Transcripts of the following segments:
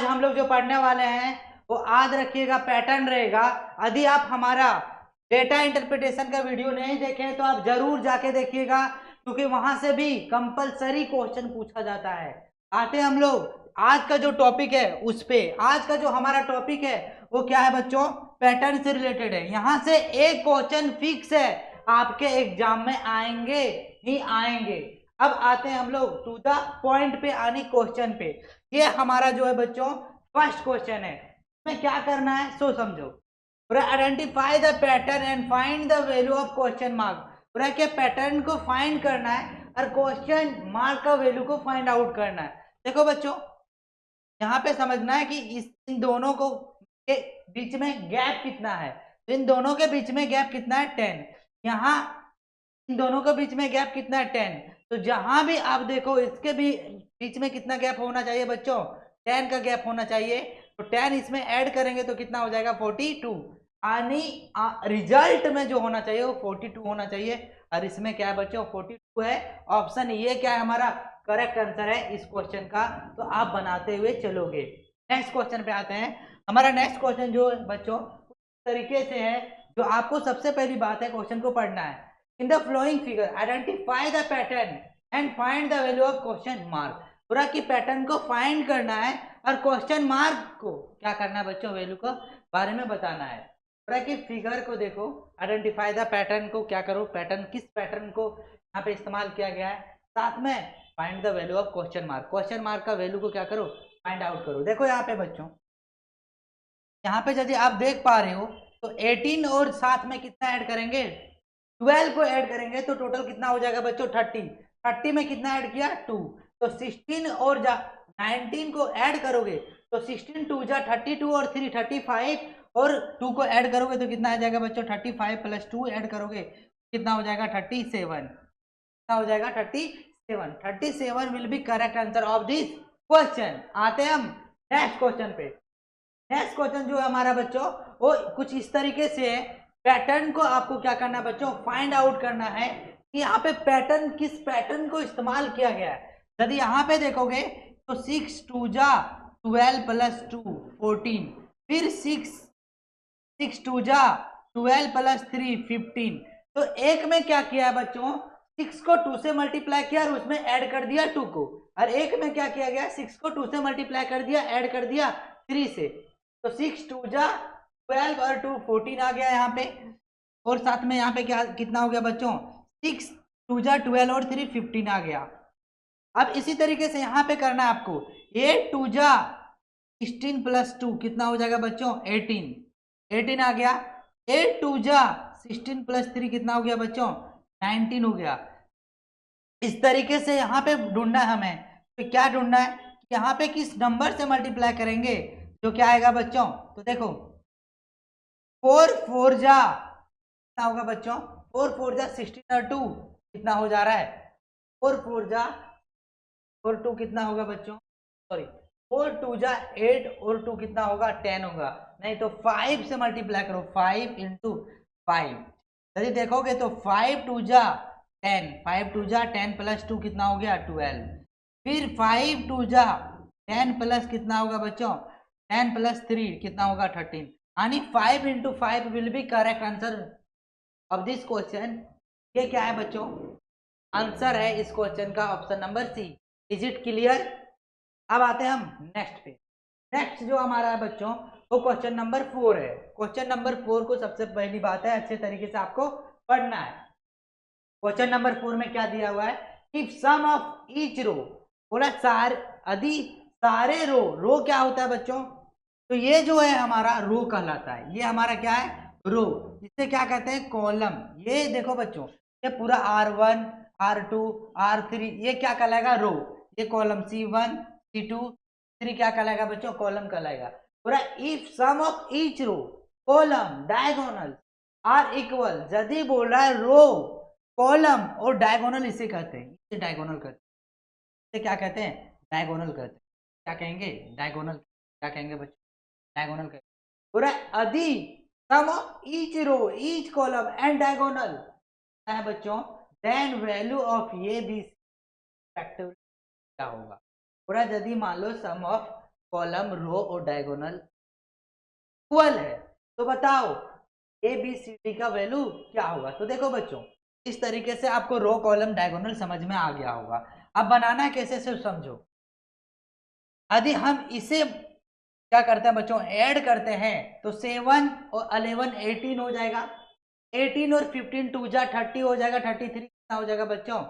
आज हम लोग जो पढ़ने वाले हैं वो याद रखिएगा पैटर्न रहेगा। यदि आप हमारा डेटा इंटरप्रिटेशन का वीडियो नहीं देखें तो आप जरूर जाके देखिएगा, क्योंकि वहां से भी कंपलसरी क्वेश्चन पूछा जाता है। आते हम लोग आज का जो टॉपिक है उस पे। आज का जो हमारा टॉपिक है वो क्या है बच्चों, पैटर्न से रिलेटेड है। यहां से एक क्वेश्चन फिक्स है, आपके एग्जाम में आएंगे ही आएंगे। अब आते हैं हम लोग टू द पॉइंट पे, आने क्वेश्चन पे। ये हमारा जो है बच्चों फर्स्ट क्वेश्चन है। इसमें क्या करना है सो समझो। Identify the pattern and find the value of question mark. पूरा के पैटर्न को फाइंड करना है और क्वेश्चन मार्क का वैल्यू को फाइंड आउट करना है। देखो बच्चों, यहाँ पे समझना है कि इन दोनों को के बीच में गैप कितना है। तो इन दोनों के बीच में गैप कितना है 10। यहाँ इन दोनों के बीच में गैप कितना है 10। तो जहां भी आप देखो इसके भी बीच में कितना गैप होना चाहिए बच्चों, 10 का गैप होना चाहिए। तो 10 इसमें ऐड करेंगे तो कितना हो जाएगा 42। यानी रिजल्ट में जो होना चाहिए वो 42 होना चाहिए, और इसमें क्या है बच्चों 42 है। ऑप्शन ये क्या है हमारा करेक्ट आंसर है इस क्वेश्चन का। तो आप बनाते हुए चलोगे। नेक्स्ट क्वेश्चन पे आते हैं। हमारा नेक्स्ट क्वेश्चन जो बच्चों तरीके से है, जो आपको सबसे पहली बात है क्वेश्चन को पढ़ना है। In the flowing figure identify the pattern and find the value of question mark. पूरा की पैटर्न को फाइंड करना है और क्वेश्चन मार्क को क्या करना है बच्चों, वैल्यू को बारे में बताना है। पूरा की फिगर को देखो, आइडेंटिफाई द पैटर्न को क्या करो, पैटर्न किस पैटर्न को यहाँ पे इस्तेमाल किया गया है, साथ में find the value of question mark. Question mark का वैल्यू को क्या करो, फाइंड आउट करो। देखो यहाँ पे बच्चों, यहाँ पे यदि आप देख पा रहे हो तो 18 और साथ में कितना ऐड करेंगे, 12 को ऐड करेंगे तो टोटल कितना हो जाएगा बच्चों 30। 30 में कितना ऐड किया 2। तो 16 और 19 को ऐड करोगे तो 16 2 जा 32 और 3 35, और 2 को ऐड करोगे तो कितना आ जाएगा बच्चों 35 प्लस 2 ऐड करोगे कितना हो जाएगा 37। कितना हो जाएगा 37। 37 will be correct answer of this question. आते हैं हम नेक्स्ट क्वेश्चन पे। नेक्स्ट क्वेश्चन जो है हमारा बच्चों वो कुछ इस तरीके से है। पैटर्न को आपको क्या करना है बच्चों, फाइंड आउट करना है कि यहाँ पे पैटर्न किस पैटर्न को इस्तेमाल किया गया है। यदि यहाँ पे देखोगे तो 6 2 जा 12 प्लस 2 14, फिर 6 2 जा 12 प्लस 3 15। तो एक में क्या किया है बच्चों, 6 को 2 से मल्टीप्लाई किया और उसमें ऐड कर दिया 2 को। और एक में क्या किया गया, 6 को 2 से मल्टीप्लाई कर दिया, ऐड कर दिया 3 से। तो 6 2 जा 12 और 2 14 आ गया यहाँ पे। और साथ में यहाँ पे क्या कितना हो गया बच्चों, 6 2 जा 12 और 3 15 आ गया। अब इसी तरीके से यहाँ पे करना है आपको, 8 2 जा 16 प्लस 2 कितना हो जाएगा बच्चों 18 आ गया। 8 2 जा 16 प्लस 3 कितना हो गया बच्चों 19 हो गया। इस तरीके से यहाँ पे ढूंढना है हमें। तो क्या ढूंढना है, यहाँ पे किस नंबर से मल्टीप्लाई करेंगे तो क्या आएगा बच्चों। तो देखो 4 4 जा कितना होगा बच्चों, 4 4 जा 16 और 2 कितना हो जा रहा है 4 4 जा 4 2 कितना होगा बच्चों, सॉरी 4 2 जा 8 और 2 कितना होगा 10 होगा। नहीं तो 5 से मल्टीप्लाई करो, 5 इंटू 5। यदि देखोगे तो 5 2 जा 10, 5 2 जा 10 प्लस 2 कितना हो गया 12। फिर 5 2 जा 10 प्लस कितना होगा बच्चों 10 प्लस 3 कितना होगा 13। यानी 5 into 5 will be correct answer of this question. ये क्या है बच्चों, आंसर है इस क्वेश्चन का option number C. Is it clear. अब आते हैं हम नेक्स्ट पे। नेक्स्ट जो हमारा है बच्चों वो क्वेश्चन नंबर 4 है। क्वेश्चन नंबर 4 को सबसे पहली बात है अच्छे तरीके से आपको पढ़ना है। क्वेश्चन नंबर 4 में क्या दिया हुआ है, if sum of each row, बोला यदि सारे रो क्या होता है बच्चों, तो ये जो है हमारा रो कहलाता है। ये हमारा क्या है रो, जिसे क्या कहते हैं कॉलम। ये देखो बच्चों, ये पूरा R1 R2 R3 ये क्या कहलाएगा रो। ये कॉलम C1 C2 3 क्या कहलाएगा बच्चों, कॉलम कहलाएगा पूरा। If sum of each row column diagonal are equal, यदि बोल रहा है रो कॉलम और डायगोनल इसे कहते हैं, इसे डायगोनल कहते हैं। इसे क्या कहते हैं डायगोनल कहते हैं। क्या कहेंगे डायगोनल, क्या कहेंगे बच्चों डायगोनल कहते हैं। पूरा यदि sum of each row each column and diagonal है बच्चों, देन वैल्यू ऑफ ये भी फैक्टर क्या होगा। पूरा यदि मान लो सम ऑफ कॉलम, रो और डायगोनल इक्वल है। तो बताओ ए बी सी डी का वैल्यू क्या होगा। तो देखो बच्चों, इस तरीके से आपको रो कॉलम डायगोनल समझ में आ गया होगा। अब बनाना कैसे सिर्फ समझो। यदि हम इसे क्या करते हैं बच्चों, ऐड करते हैं तो 7 और 11 18 हो जाएगा। 18 और 15 2 जा 30 हो जाएगा। 33 कितना हो जाएगा बच्चों,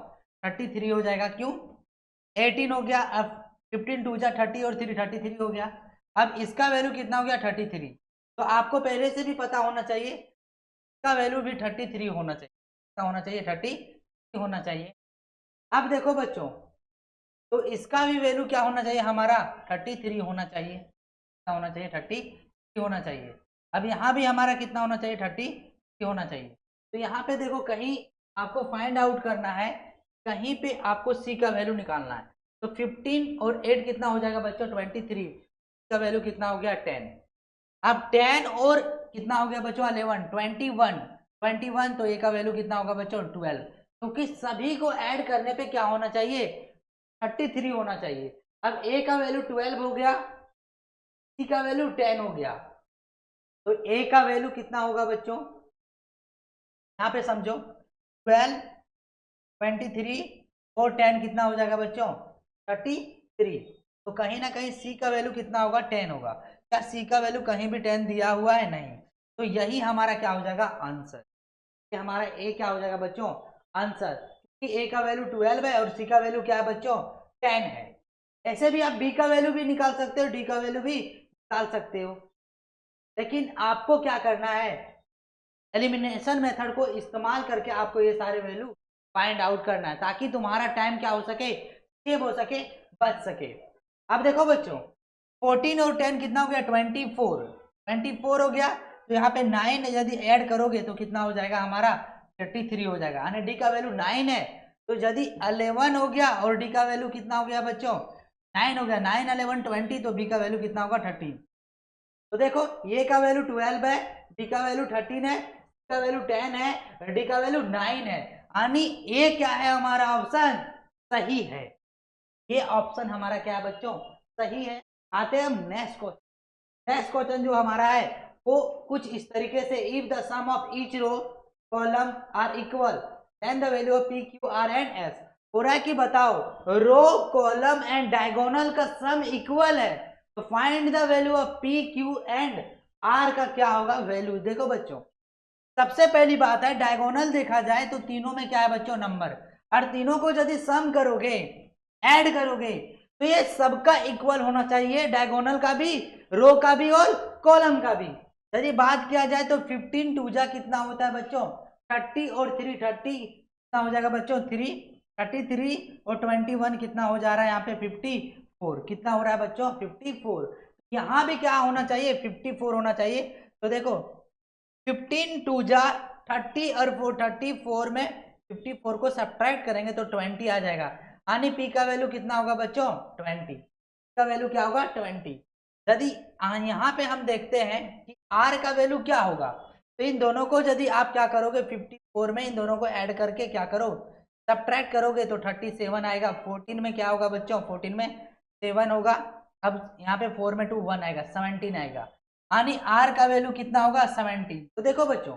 33 हो जाएगा। क्यों, 18 हो गया, अब 15 2 जा 30 और 3 33 हो गया। अब इसका वैल्यू कितना हो गया, 33। तो आपको पहले से भी पता होना चाहिए इसका वैल्यू भी 33 होना चाहिए। कितना होना चाहिए, 30 होना चाहिए। अब देखो बच्चों, तो इसका भी वैल्यू क्या होना चाहिए हमारा, 33 होना चाहिए। कितना होना चाहिए, 30 होना चाहिए। अब यहाँ भी हमारा कितना होना चाहिए, 30 होना चाहिए। तो यहाँ पे देखो, कहीं आपको फाइंड आउट करना है, कहीं पे आपको सी का वैल्यू निकालना है। तो 15 और 8 कितना हो जाएगा बच्चों, 23 का वैल्यू कितना हो गया, 10। अब 10 और कितना हो गया बच्चों, 11 21 तो ए का वैल्यू कितना होगा बच्चों, 12। क्योंकि सभी को ऐड करने पे क्या होना चाहिए, 33 होना चाहिए। अब ए का वैल्यू 12 हो गया, सी का वैल्यू 10 हो गया। तो ए का वैल्यू कितना होगा बच्चों, यहां पे समझो, 12 23 और 10 कितना हो जाएगा बच्चों, 33। तो कहीं ना कहीं सी का वैल्यू कितना होगा, 10 होगा। क्या सी का वैल्यू कहीं भी 10 दिया हुआ है, नहीं। तो यही हमारा क्या हो जाएगा, आंसर। ये हमारा ए क्या हो जाएगा बच्चों, आंसर। क्योंकि ए का वैल्यू 12 है और सी का वैल्यू क्या है बच्चों, 10 है। ऐसे भी आप बी का वैल्यू भी निकाल सकते हो, डी का वैल्यू भी निकाल सकते हो। लेकिन आपको क्या करना है, एलिमिनेशन मेथड को इस्तेमाल करके आपको ये सारे वैल्यू फाइंड आउट करना है, ताकि तुम्हारा टाइम क्या हो सके, सेव हो सके, बच सके। अब देखो बच्चों, 14 और 10 कितना हो गया, 24 हो गया। तो यहाँ पे 9 यदि ऐड करोगे तो कितना हो जाएगा हमारा, 33 हो जाएगा। यानी डी का वैल्यू 9 है। तो यदि 11 हो गया और डी का वैल्यू कितना हो गया बच्चों, 9 हो गया, 9 11 20, तो बी का वैल्यू कितना होगा, 13। तो देखो, ये का वैल्यू 12 है, बी का वैल्यू 13 है, सी का वैल्यू 10 है, डी का वैल्यू 9 है। यानी ये क्या है, हमारा ऑप्शन सही है। ये ऑप्शन हमारा क्या है बच्चों, सही है। आते हैं हम नेक्स्ट क्वेश्चन। नेक्स्ट क्वेश्चन जो हमारा है वो कुछ इस तरीके से, if the sum of each row column are equal then the value of P Q R and S. हो रहा है कि बताओ, रो कॉलम एंड डायगोनल का सम इक्वल है, तो find the value of P Q and R का क्या होगा वैल्यू। देखो बच्चों, सबसे पहली बात है, डायगोनल देखा जाए तो तीनों में क्या है बच्चों, नंबर। और तीनों को यदि सम करोगे, ऐड करोगे, तो ये सबका इक्वल होना चाहिए, डायगोनल का भी, रो का भी और कॉलम का भी। यदि बात किया जाए तो 15 2 जा कितना होता है बच्चों, 30 और 3 30 कितना हो जाएगा बच्चों, 3 33 और 21 कितना हो जा रहा है यहाँ पे, 54 कितना हो रहा है बच्चों, 54। यहाँ भी क्या होना चाहिए, 54 होना चाहिए। तो देखो, 15 2 जा 30 और 34 में 54 को सब्ट्रैक्ट करेंगे तो 20 आ जाएगा। यानी पी का वैल्यू कितना होगा बच्चों, 20 का वैल्यू क्या होगा, 20। यदि यहाँ पे हम देखते हैं कि आर का वैल्यू क्या होगा, तो इन दोनों को यदि आप क्या करोगे, 54 में इन दोनों को ऐड करके क्या करो, सब्ट्रैक्ट करोगे तो 37 आएगा। 14 में क्या होगा बच्चों, 14 में 7 होगा। अब यहाँ पे 4 में 2 1 आएगा, 17 आएगा। यानी आर का वैल्यू कितना होगा, 17। तो देखो बच्चों,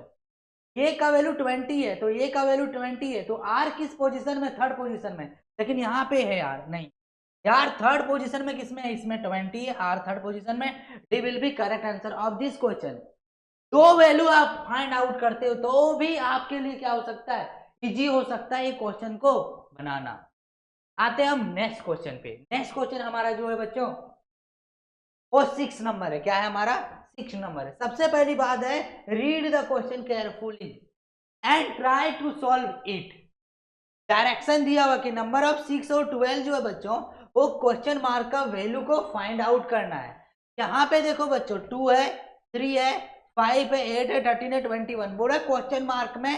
ए का वैल्यू 20 है, तो ए का वैल्यू 20 है, तो आर किस पोजीशन में, थर्ड पोजीशन में। लेकिन यहाँ पे है यार, नहीं यार, थर्ड पोजीशन में किसमें है, इसमें 20 है, आर थर्ड पोजीशन में। D will be correct answer of this question. दो वैल्यू आप फाइंड आउट करते हो तो भी आपके लिए क्या हो सकता है, इजी हो सकता है ये क्वेश्चन को बनाना। आते हैं हम नेक्स्ट क्वेश्चन पे। नेक्स्ट क्वेश्चन हमारा जो है बच्चों, वो 6 नंबर है। क्या है हमारा, 6 नंबर है। सबसे पहली बात है, read the question carefully and try to solve it. Direction दिया हुआ कि नंबर ऑफ 6 और 12 जो है बच्चों, वो क्वेश्चन मार्क का वैल्यू को फाइंड आउट करना है। यहाँ पे देखो बच्चों, 2 है, 3 है, 5 है, 8 है, 13 है, 21। बोला क्वेश्चन मार्क में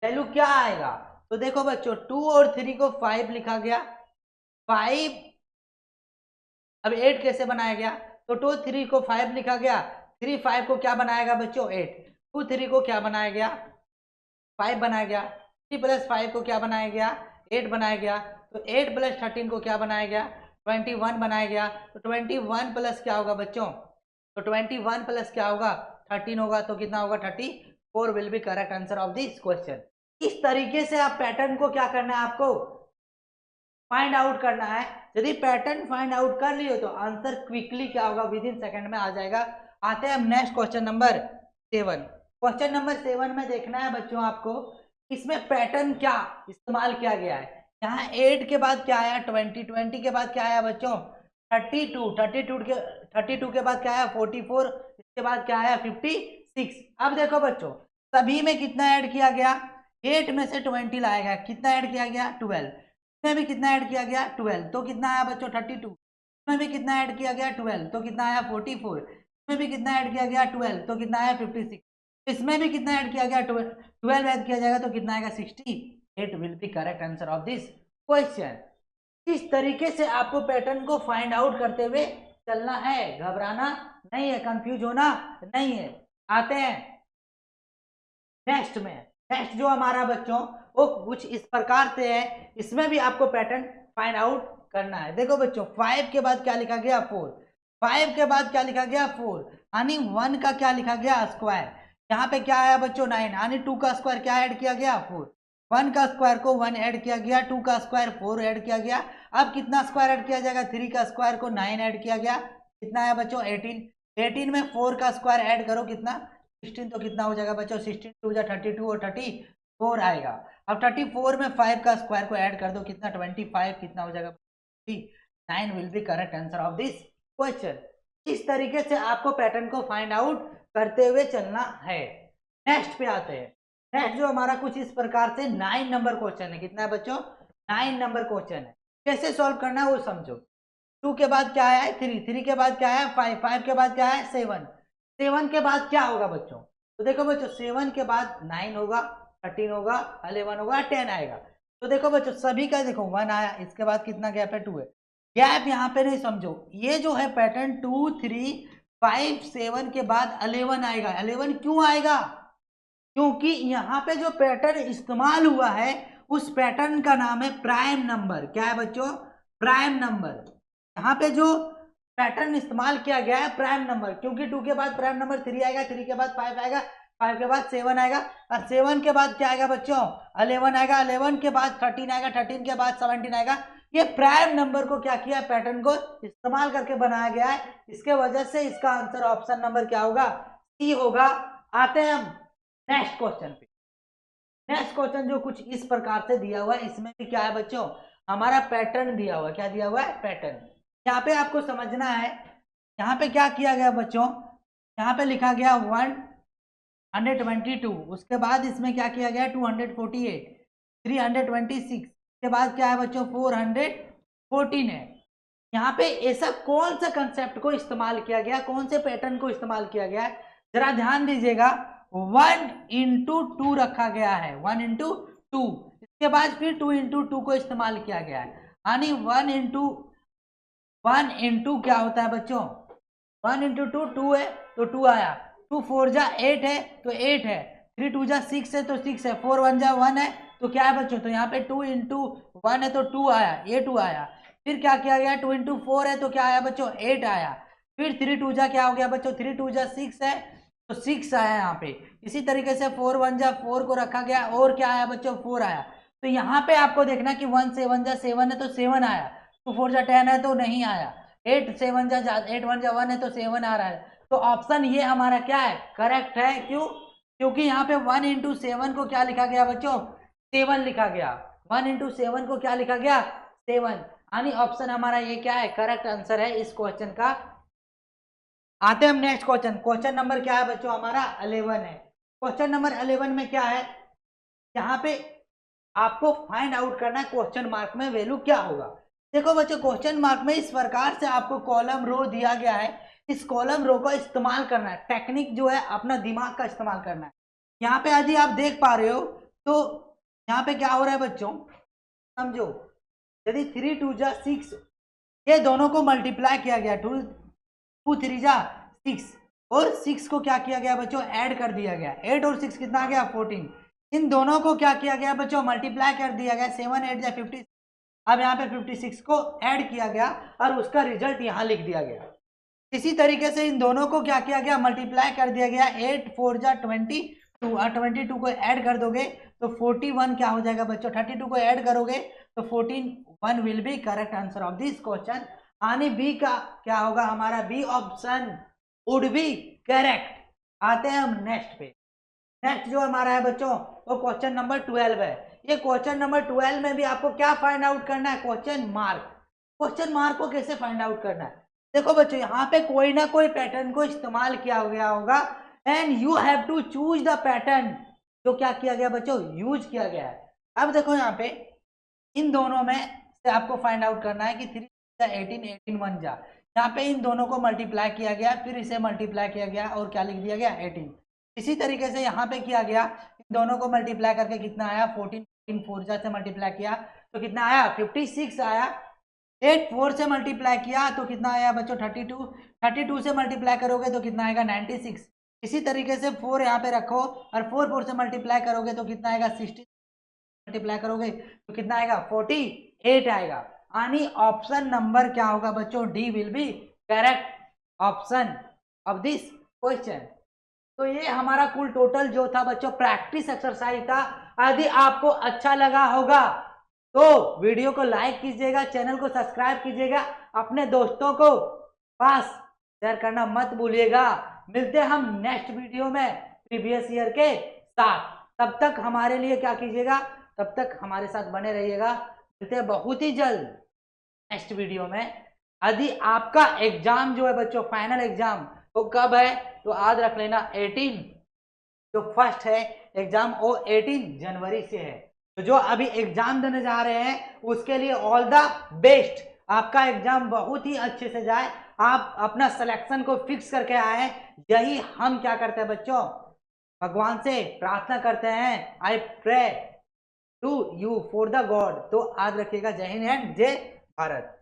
वैल्यू क्या आएगा। तो देखो बच्चों, 2 और 3 को 5 लिखा गया, 5। अब 8 कैसे बनाया गया, तो 2 3 को 5 लिखा गया, 3 5 को क्या बनाएगा बच्चों, 8। 2 3 को क्या बनाया गया, 5 बनाया गया। 3 + 5 को क्या बनाया गया, 8 बनाया गया। तो 8 + 13 को क्या बनाया गया, 21 बनाया गया, तो 21 प्लस क्या होगा बच्चों, तो 21 प्लस क्या होगा 13 होगा, तो कितना होगा 34 will be correct answer of this question. इस तरीके से आप पैटर्न को क्या करना है, आपको फाइंड आउट करना है। यदि पैटर्न फाइंड आउट कर लियो तो आंसर क्विकली क्या होगा, विद इन सेकंड में आ जाएगा। आते हैं हम next question number 7। Question number 7 में देखना है बच्चों आपको, इसमें पैटर्न क्या इस्तेमाल किया गया है। यहाँ 8 के बाद क्या आया 20, 20 के बाद क्या आया बच्चों 32, 32 के बाद क्या आया 44, इसके बाद क्या आया 56। अब देखो बच्चों सभी में कितना ऐड किया गया, 8 में से 20 लाया गया, कितना ऐड किया गया 12, इसमें भी कितना ऐड किया गया 12, तो कितना आया बच्चों 32, इसमें भी कितना ऐड किया गया 12, तो कितना आया 44, इसमें भी कितना ऐड किया गया 12, तो कितना आया 56, इसमें भी कितना ऐड किया गया 12 ऐड किया जाएगा तो कितना आएगा 68 will be correct answer of this question. इस तरीके से आपको पैटर्न को फाइंड आउट करते हुए चलना है, घबराना नहीं है, कंफ्यूज होना नहीं है। आते हैं नेक्स्ट में। नेक्स्ट जो हमारा बच्चों वो कुछ इस प्रकार से है, इसमें भी आपको पैटर्न फाइंड आउट करना है। देखो बच्चों 5 के बाद क्या लिखा गया 4, 5 के बाद क्या लिखा गया 4, यानी 1 का क्या लिखा गया स्क्वायर, यहाँ पे क्या आया बच्चों 9, यानी 2 का स्क्वायर क्या ऐड किया गया 4, 1 का स्क्वायर को 1 ऐड किया गया, 2 का स्क्वायर 4 ऐड किया गया। अब कितना स्क्वायर ऐड किया जाएगा, 3 का स्क्वायर को 9 ऐड किया गया, कितना आया बच्चों 18, 18 में 4 का स्क्वायर ऐड करो कितना 16, तो कितना हो जाएगा बच्चों 16 2 32 और 34 आएगा। अब 34 में 5 का स्क्वायर को ऐड कर दो कितना 25, कितना हो जाएगा 9 will be correct answer of this question. इस तरीके से आपको पैटर्न को फाइंड आउट करते हुए चलना है। नेक्स्ट पे आते हैं। नेक्स्ट जो हमारा कुछ इस प्रकार से 9 नंबर क्वेश्चन है, कितना है बच्चों 9 नंबर क्वेश्चन है। कैसे सॉल्व करना है वो समझो। 2 के बाद क्या है 3, 3 के बाद क्या है 5, 5 के बाद क्या है 7, 7 के बाद क्या होगा बच्चों, तो देखो बच्चों 7 के बाद 9 होगा, 13 होगा, 11 होगा, 10 आएगा। तो देखो बच्चों सभी का देखो 1 आया, इसके बाद कितना गैप है 2 है, गैप यहाँ पे नहीं समझो, ये जो है पैटर्न 2 3 5 7 के बाद 11 आएगा। 11 क्यों आएगा, क्योंकि यहाँ पे जो पैटर्न इस्तेमाल हुआ है उस पैटर्न का नाम है प्राइम नंबर। क्या है बच्चों प्राइम नंबर। यहाँ पे जो पैटर्न इस्तेमाल किया गया है प्राइम नंबर, क्योंकि 2 के बाद प्राइम नंबर 3 आएगा, 3 के बाद 5 आएगा, 5 के बाद 7 आएगा, और 7 के बाद क्या आएगा बच्चों 11 आएगा, 11 के बाद 13 आएगा, 13 के बाद 17 आएगा। ये प्राइम नंबर को क्या किया पैटर्न को इस्तेमाल करके बनाया गया है, इसके वजह से इसका आंसर ऑप्शन नंबर क्या होगा सी होगा। आते हैं हम नेक्स्ट क्वेश्चन पे। नेक्स्ट क्वेश्चन जो कुछ इस प्रकार से दिया हुआ है, इसमें भी क्या है बच्चों हमारा पैटर्न दिया हुआ है। क्या दिया हुआ है पैटर्न। यहाँ पे आपको समझना है, यहाँ पे क्या किया गया बच्चों, यहाँ पे लिखा गया 122, उसके बाद इसमें क्या किया गया 248, 326 के बाद क्या है बच्चों 414 है। यहाँ पे ऐसा कौन सा कंसेप्ट को इस्तेमाल किया गया, कौन से पैटर्न को इस्तेमाल किया गया है, जरा ध्यान दीजिएगा। 1 into 2 रखा गया है, 1 into 2, इसके बाद फिर 2 into 2 को इस्तेमाल किया गया है, यानी 1 into क्या होता है बच्चों 1 into 2 2 है तो 2 आया, 2 4 जा 8 है तो 8 है, 3 2 जा 6 है तो 6 है, 4 1 जा 1 है तो क्या है बच्चों, तो यहाँ पे 2 into 1 है तो 2 आया, ये 2 आया। फिर क्या किया गया 2 into 4 है तो क्या आया बच्चों 8 आया। फिर 3 2 जा क्या हो गया बच्चों 3 2 जा 6 है तो 6 आया यहाँ पे। इसी तरीके से 4 1 जा 4 को रखा गया और क्या आया बच्चों 4 आया। तो यहाँ पे आपको देखना कि 1 7 जा 7 है तो 7 आया, 2 4 जा 10 है तो नहीं आया, 8 7 जा 8 1 जा 1 है तो 7 आ रहा है। तो ऑप्शन ये हमारा क्या है करेक्ट है। क्यों, क्योंकि यहाँ पे 1 into 7 को क्या लिखा गया बच्चों 7 लिखा गया, 1 into 7 को क्या लिखा गया 7, यानी ऑप्शन हमारा ये क्या है करेक्ट आंसर है इस क्वेश्चन का। आते हैं हम नेक्स्ट क्वेश्चन। क्वेश्चन नंबर क्या है बच्चों हमारा 11 है। क्वेश्चन नंबर 11 में क्या है, यहाँ पे आपको फाइंड आउट करना है क्वेश्चन मार्क में वैल्यू क्या होगा। देखो बच्चों क्वेश्चन मार्क में इस प्रकार से आपको कॉलम रो दिया गया है, इस कॉलम रो का इस्तेमाल करना है, टेक्निक जो है अपना दिमाग का इस्तेमाल करना है। यहाँ पे यदि आप देख पा रहे हो तो यहाँ पे क्या हो रहा है बच्चों समझो, यदि 3 2 जा 6 ये दोनों को मल्टीप्लाई किया गया, 2 3 जा 6 और 6 को क्या किया गया बच्चों ऐड कर दिया गया, 8 और 6 कितना आ गया 14। इन दोनों को क्या किया गया बच्चों मल्टीप्लाई कर दिया गया, 7 8 जा 50, अब यहाँ पे 56 को ऐड किया गया और उसका रिजल्ट यहाँ लिख दिया गया। इसी तरीके से इन दोनों को क्या किया गया, मल्टीप्लाई कर दिया गया। 8 4 जा 22 और 22 को ऐड कर दोगे तो 41 क्या हो जाएगा बच्चों, 32 को ऐड करोगे तो 41 will be correct answer of this question. यानी बी का क्या होगा, हमारा B option would be correct. आते हैं हम नेक्स्ट पे। नेक्स्ट जो हमारा है बच्चों वो क्वेश्चन नंबर 12 है। ये क्वेश्चन नंबर 12 में भी आपको क्या फाइंड आउट करना है, क्वेश्चन मार्क। क्वेश्चन मार्क को कैसे फाइंड आउट करना है, देखो बच्चों यहाँ पे कोई ना कोई पैटर्न को इस्तेमाल किया गया होगा and you have to choose the pattern जो क्या किया गया बच्चों, यूज किया गया है। अब देखो यहाँ पे इन दोनों में से आपको फाइंड आउट करना है कि 3 जा 18 18 1 जा, यहाँ पे इन दोनों को मल्टीप्लाई किया गया, फिर इसे मल्टीप्लाई किया गया और क्या लिख दिया गया 18। इसी तरीके से यहाँ पे किया गया, इन दोनों को मल्टीप्लाई करके कितना आया 14 4 जा से मल्टीप्लाई किया तो कितना आया 56 आया। 8 4 से मल्टीप्लाई किया तो कितना आया बच्चों 32, 32 से मल्टीप्लाई करोगे तो कितना आएगा 96। इसी तरीके से 4 यहाँ पे रखो और 4 4 से मल्टीप्लाई करोगे तो कितना आएगा 60, मल्टीप्लाई करोगे तो कितना आएगा 48 आएगा। यानी ऑप्शन नंबर क्या होगा बच्चों, D will be correct option of this question. तो ये हमारा कुल टोटल जो था बच्चों प्रैक्टिस एक्सरसाइज था। यदि आपको अच्छा लगा होगा तो वीडियो को लाइक कीजिएगा, चैनल को सब्सक्राइब कीजिएगा, अपने दोस्तों को पास शेयर करना मत भूलिएगा। मिलते हैं हम नेक्स्ट वीडियो में प्रीवियस ईयर के साथ। तब तक हमारे लिए क्या कीजिएगा, तब तक हमारे साथ बने रहिएगा। मिलते हैं बहुत ही जल्द नेक्स्ट वीडियो में। यदि आपका एग्जाम जो है बच्चों फाइनल एग्जाम वो कब है तो आज रख लेना 18 जो फर्स्ट है एग्जाम वो 18 जनवरी से है। तो जो अभी एग्जाम देने जा रहे हैं उसके लिए ऑल द बेस्ट, आपका एग्जाम बहुत ही अच्छे से जाए, आप अपना सिलेक्शन को फिक्स करके आए। यही हम क्या करते हैं बच्चों, भगवान से प्रार्थना करते हैं। I pray to you for the god. तो आज रखिएगा। जय हिंद एंड जय भारत।